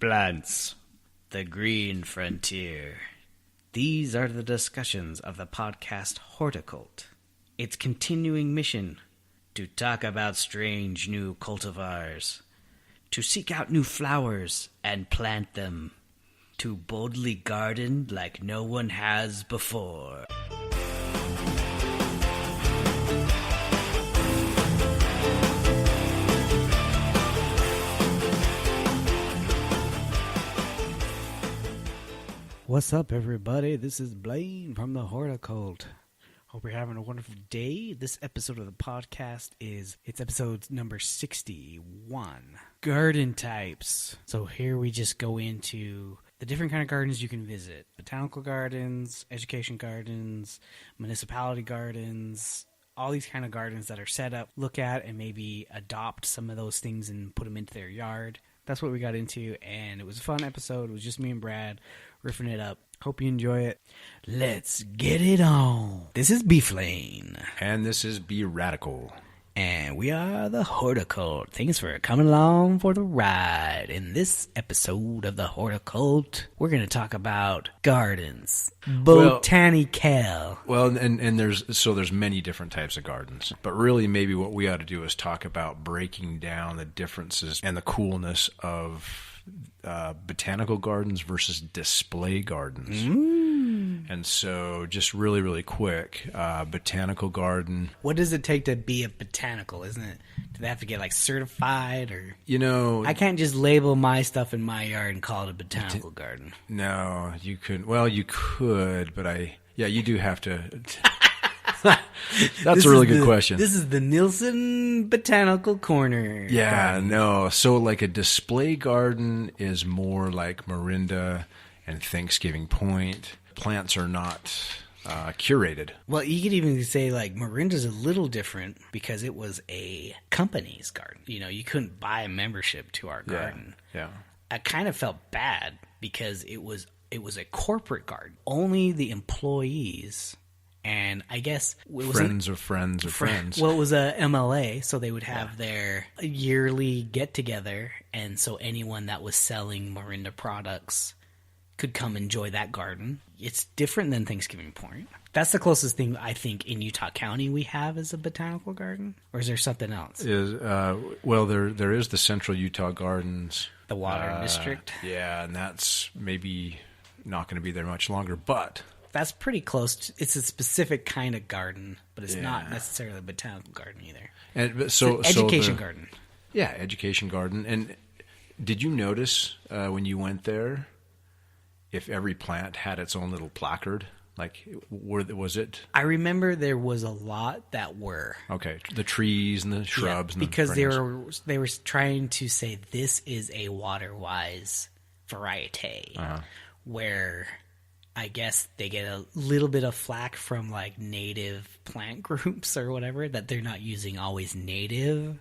plants, the green frontier. These are the discussions of the podcast Horticult. Its continuing mission, to talk about strange new cultivars, to seek out new flowers and plant them, to boldly garden like no one has before. What's up, everybody? This is Blaine from the Horticult. Hope you're having a wonderful day. This episode of the podcast it's episode number 61, Garden Types. So here we just go into the different kind of gardens you can visit. Botanical gardens, education gardens, municipality gardens, all these kind of gardens that are set up, look at and maybe adopt some of those things and put them into their yard. That's what we got into, and it was a fun episode. It was just me and Brad riffing it up. Hope you enjoy it. Let's get it on. This is B Flame. And this is B Radical. And we are the Horticult. Thanks for coming along for the ride. In this episode of the Horticult, we're going to talk about gardens. Botanical. Well, and there's many different types of gardens. But really, maybe what we ought to do is talk about breaking down the differences and the coolness of botanical gardens versus display gardens. And so just really, really quick, botanical garden. What does it take to be a botanical, isn't it? Do they have to get like certified or? You know, I can't just label my stuff in my yard and call it a botanical garden. No, you couldn't. Well, you could, but you do have to. That's a really good question. This is the Nielsen Botanical Corner. Yeah, no. So like a display garden is more like Marinda and Thanksgiving Point. Plants are not curated. Well, you could even say like Marinda's a little different because it was a company's garden. You know, you couldn't buy a membership to our garden. Yeah. I kind of felt bad because it was a corporate garden. Only the employees and I guess it was friends of friends of friends. Well, it was a MLA, so they would have their yearly get together, and so anyone that was selling Marinda products could come enjoy that garden. It's different than Thanksgiving Point. That's the closest thing I think in Utah County we have as a botanical garden, or is there something else? Well, there is the Central Utah Gardens, the Water District. Yeah, and that's maybe not going to be there much longer, but. That's pretty close. It's a specific kind of garden, but it's not necessarily a botanical garden either. And so, it's an education garden. Yeah, education garden. And did you notice when you went there, if every plant had its own little placard? Like, was it? I remember there was a lot that were. Okay, the trees and the shrubs. And because the they were trying to say this is a water-wise variety, where I guess they get a little bit of flack from like native plant groups or whatever that they're not using always native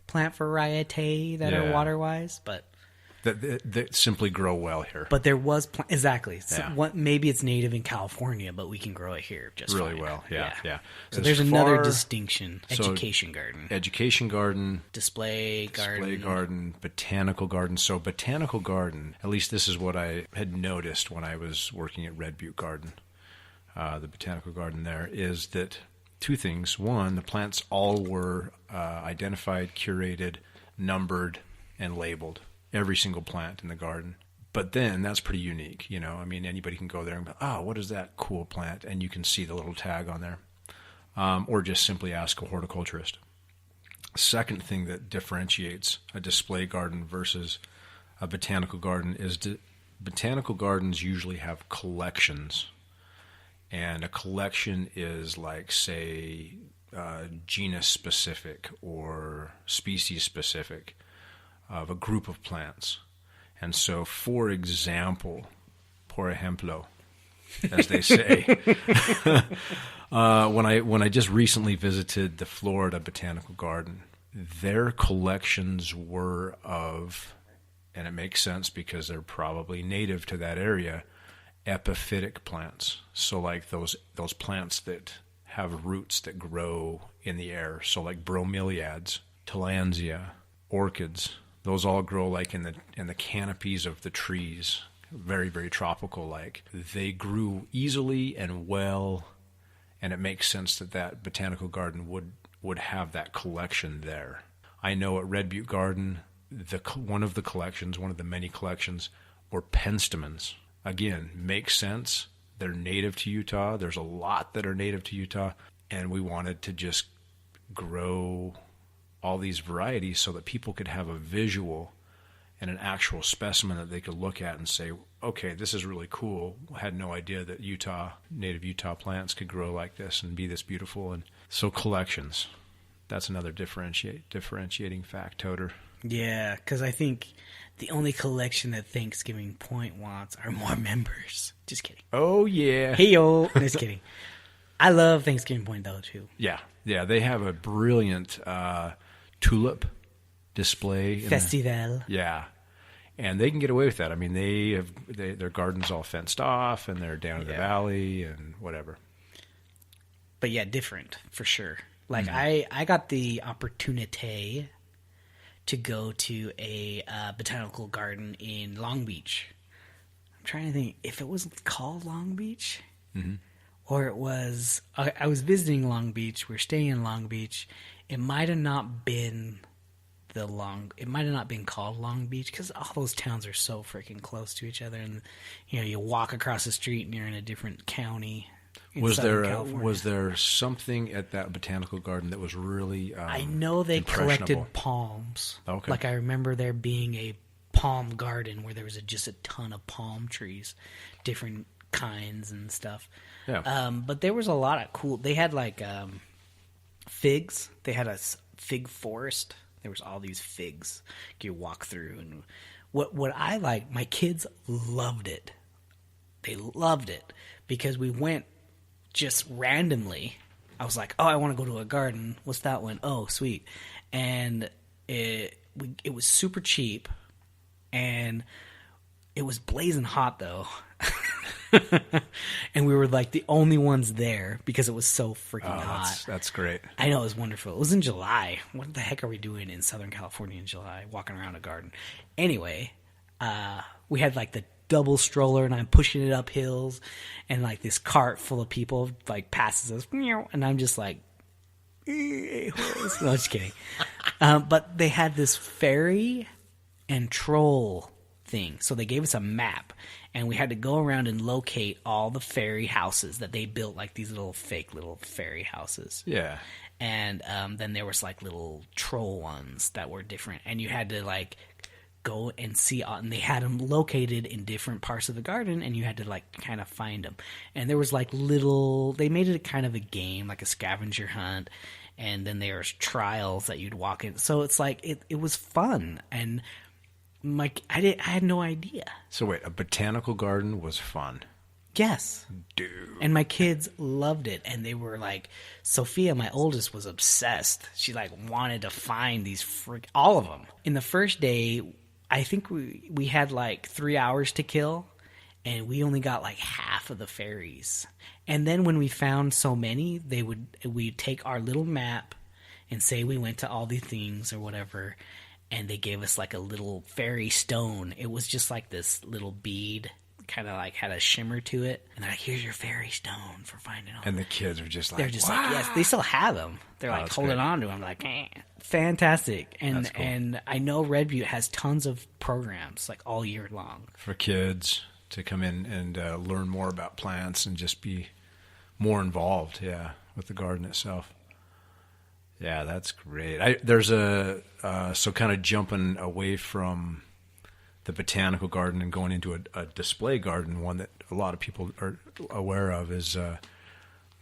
plant variety that are water-wise, but that simply grow well here. But there was exactly. So maybe it's native in California, but we can grow it here just really fine. well. Yeah. So there's another distinction: education garden, education garden, display garden, botanical garden. So botanical garden, at least this is what I had noticed when I was working at Red Butte Garden, the botanical garden there, is that two things. One, the plants all were identified, curated, numbered, and labeled. Every single plant in the garden. But then that's pretty unique, you know. I mean, anybody can go there and go, what is that cool plant? And you can see the little tag on there. Or just simply ask a horticulturist. Second thing that differentiates a display garden versus a botanical garden is botanical gardens usually have collections. And a collection is like, say, genus specific or species specific of a group of plants. And so, for example, por ejemplo, as they say, when I just recently visited the Florida Botanical Garden, their collections were of, and it makes sense because they're probably native to that area, epiphytic plants. So like those plants that have roots that grow in the air. So like bromeliads, tillandsia, orchids, Those all grow like in the canopies of the trees, very, very tropical like. They grew easily and well, and it makes sense that botanical garden would have that collection there. I know at Red Butte Garden, one of the many collections were penstemons. Again, makes sense. They're native to Utah. There's a lot that are native to Utah, and we wanted to just grow all these varieties so that people could have a visual and an actual specimen that they could look at and say, okay, this is really cool. I had no idea that native Utah plants could grow like this and be this beautiful. And so collections, that's another differentiating factor. Yeah, because I think the only collection that Thanksgiving Point wants are more members. Just kidding. Oh, yeah. Hey-yo. Just kidding. I love Thanksgiving Point, though, too. Yeah. They have a brilliant tulip display. Festival. Yeah. And they can get away with that. I mean, their garden's all fenced off, and they're down in the valley and whatever. But yeah, different, for sure. Like, I got the opportunity to go to a botanical garden in Long Beach. I'm trying to think if it was called Long Beach, or it was. I was visiting Long Beach. We were staying in Long Beach. It might have not been It might have not been called Long Beach because all those towns are so freaking close to each other, and you walk across the street and you're in a different county. Was there something at that botanical garden that was really I know they collected palms. Okay. Like I remember there being a palm garden where there was just a ton of palm trees, different kinds and stuff. Yeah. But there was a lot of cool. They had like figs. They had a fig forest. There was all these figs you walk through, and what I like, my kids loved it. They loved it because we went just randomly. I was like, oh, I want to go to a garden. What's that one? Oh, sweet. And it was super cheap, and it was blazing hot, though. And we were like the only ones there because it was so freaking hot. That's great. I know, it was wonderful. It was in July. What the heck are we doing in Southern California in July, walking around a garden? Anyway, we had like the double stroller, and I'm pushing it up hills, and like this cart full of people like passes us, and I'm just like, no, just kidding. But they had this fairy and troll thing, so they gave us a map, and we had to go around and locate all the fairy houses that they built, like these little fake little fairy houses. Yeah. And then there was like little troll ones that were different, and you had to like go and see, and they had them located in different parts of the garden, and you had to like kind of find them. And there was like they made it kind of a game, like a scavenger hunt, and then there was trials that you'd walk in. So it's like it was fun, and I had no idea. So wait, a botanical garden was fun? Yes. Dude. And my kids loved it, and they were like, Sophia, my oldest, was obsessed. She like wanted to find these all of them. In the first day, I think we had like 3 hours to kill, and we only got like half of the fairies. And then when we found so many, we'd take our little map and say we went to all the things or whatever, and they gave us like a little fairy stone. It was just like this little bead, kind of like had a shimmer to it, and they're like, here's your fairy stone for finding all. And the kids are just like, they're just wow. like, yes, they still have them. They're like holding on to them, like, fantastic. And cool. And I know Red Butte has tons of programs like all year long for kids to come in and learn more about plants and just be more involved, with the garden itself. Yeah, that's great. There's so kind of jumping away from the botanical garden and going into a display garden, one that a lot of people are aware of is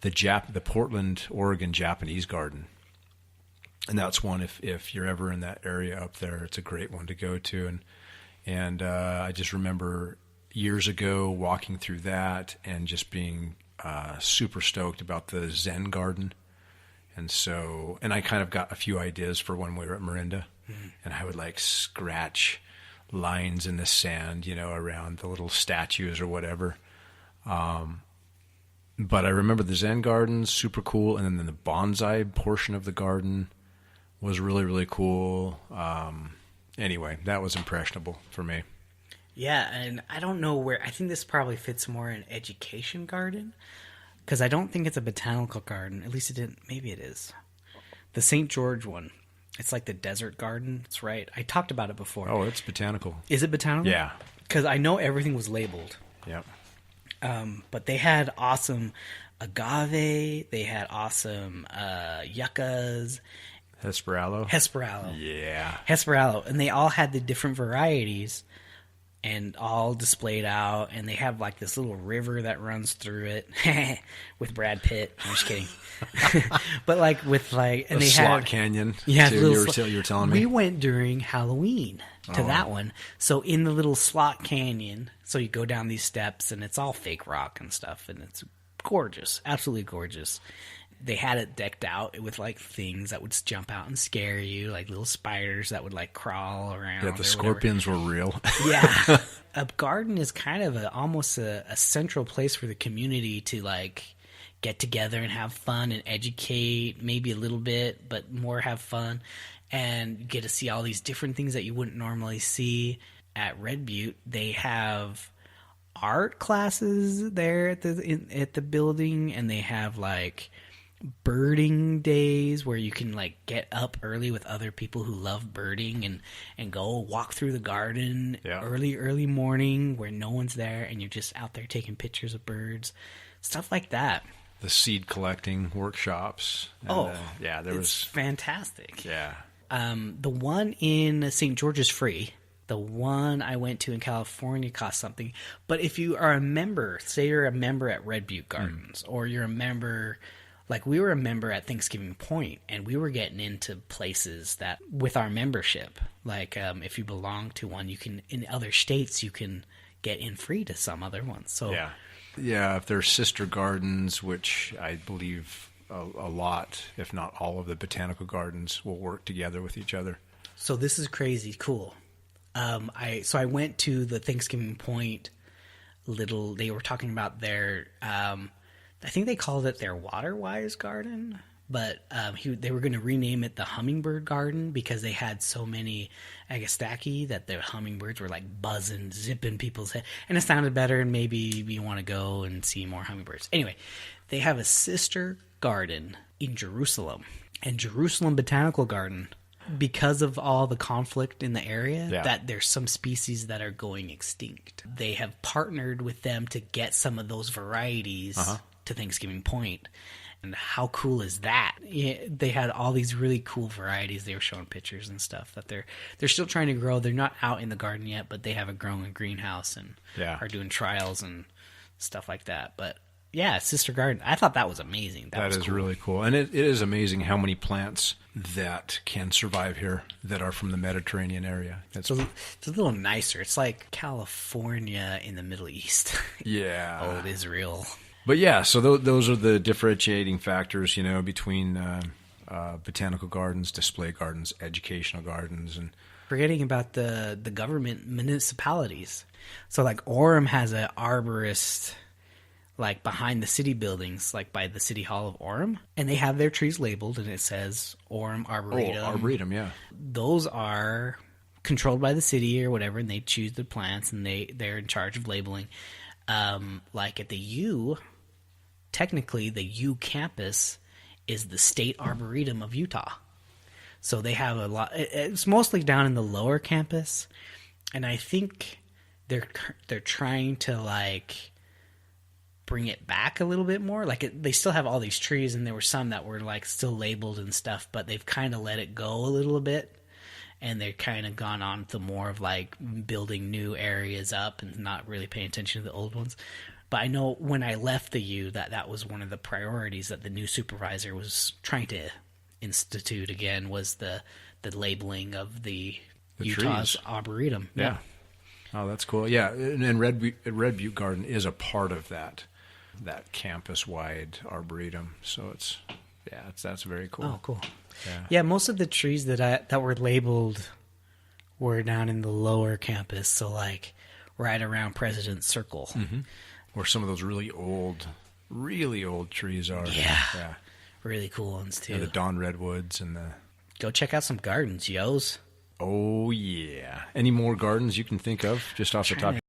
the Portland, Oregon Japanese garden. And that's one, if you're ever in that area up there, it's a great one to go to. And I just remember years ago walking through that and just being super stoked about the Zen garden. And I kind of got a few ideas for when we were at Marinda, and I would like scratch lines in the sand, around the little statues or whatever. But I remember the Zen garden, super cool. And then the bonsai portion of the garden was really, really cool. anyway, that was impressionable for me. Yeah, and I don't know where. I think this probably fits more in education garden, because I don't think it's a botanical garden. At least it didn't. Maybe it is. The St. George one. It's like the desert garden. That's right. I talked about it before. Oh, it's botanical. Is it botanical? Yeah. Because I know everything was labeled. Yep. But they had awesome agave. They had awesome yuccas. Hesperalo. Yeah. Hesperalo. And they all had the different varieties and all displayed out. And they have like this little river that runs through it with Brad Pitt. I'm just kidding. But like with like... and the they slot had, canyon. Yeah. Too, you were telling me. We went during Halloween to that one. So in the little slot canyon, so you go down these steps and it's all fake rock and stuff. And it's gorgeous. Absolutely gorgeous. They had it decked out with like things that would jump out and scare you, like little spiders that would like crawl around. Yeah, the scorpions were real. Yeah. A garden is kind of almost a central place for the community to like get together and have fun and educate, maybe a little bit, but more have fun, and get to see all these different things that you wouldn't normally see at Red Butte. They have art classes there at the building, and they have like birding days where you can like get up early with other people who love birding and go walk through the garden early morning where no one's there and you're just out there taking pictures of birds, stuff like that. The seed collecting workshops. And, there was fantastic. Yeah. The one in St. George is free. The one I went to in California cost something. But if you are a member, say you're a member at Red Butte Gardens, or you're a member, like we were a member at Thanksgiving Point, and we were getting into places that with our membership, like if you belong to one, you can, in other states, you can get in free to some other ones. So yeah, if there's sister gardens, which I believe a lot, if not all of the botanical gardens will work together with each other. So this is crazy cool. I went to the Thanksgiving Point they were talking about their, I think they called it their Waterwise garden, but they were going to rename it the Hummingbird Garden because they had so many Agastaki that the hummingbirds were like buzzing, zipping people's head, and it sounded better, and maybe you want to go and see more hummingbirds. Anyway, they have a sister garden in Jerusalem, and Jerusalem Botanical Garden, because of all the conflict in the area, that there's some species that are going extinct. They have partnered with them to get some of those varieties to Thanksgiving Point. And how cool is that? Yeah, they had all these really cool varieties. They were showing pictures and stuff that they're still trying to grow. They're not out in the garden yet, but they have a growing greenhouse and are doing trials and stuff like that. But yeah, Sister Garden. I thought that was amazing. That was cool. Really cool. And it is amazing how many plants that can survive here that are from the Mediterranean area. It's a little nicer. It's like California in the Middle East. Yeah. Oh, it is real. But yeah, so those are the differentiating factors, between botanical gardens, display gardens, educational gardens, and forgetting about the government municipalities. So like Orem has an arborist like behind the city buildings, like by the City Hall of Orem, and they have their trees labeled, and it says Orem Arboretum. Oh, Arboretum, yeah. Those are controlled by the city or whatever, and they choose the plants, and they're in charge of labeling. Like at the U, technically the U campus is the State Arboretum of Utah. So they have a lot. It's mostly down in the lower campus, and I think they're trying to like bring it back a little bit more. Like they still have all these trees, and there were some that were like still labeled and stuff, but they've kind of let it go a little bit, and they've kind of gone on to more of like building new areas up and not really paying attention to the old ones. But I know when I left the U that was one of the priorities that the new supervisor was trying to institute again, was the labeling of the Utah's trees. Arboretum. Yeah. Oh, that's cool. Yeah, and Red Butte Garden is a part of that campus-wide arboretum. So that's very cool. Oh, cool. Yeah, most of the trees that were labeled were down in the lower campus, so like right around President's Circle. Mm-hmm. Where some of those really old trees are. Yeah. Really cool ones too. Yeah, the Dawn Redwoods and the... Go check out some gardens, yos. Oh, yeah. Any more gardens you can think of just off the top of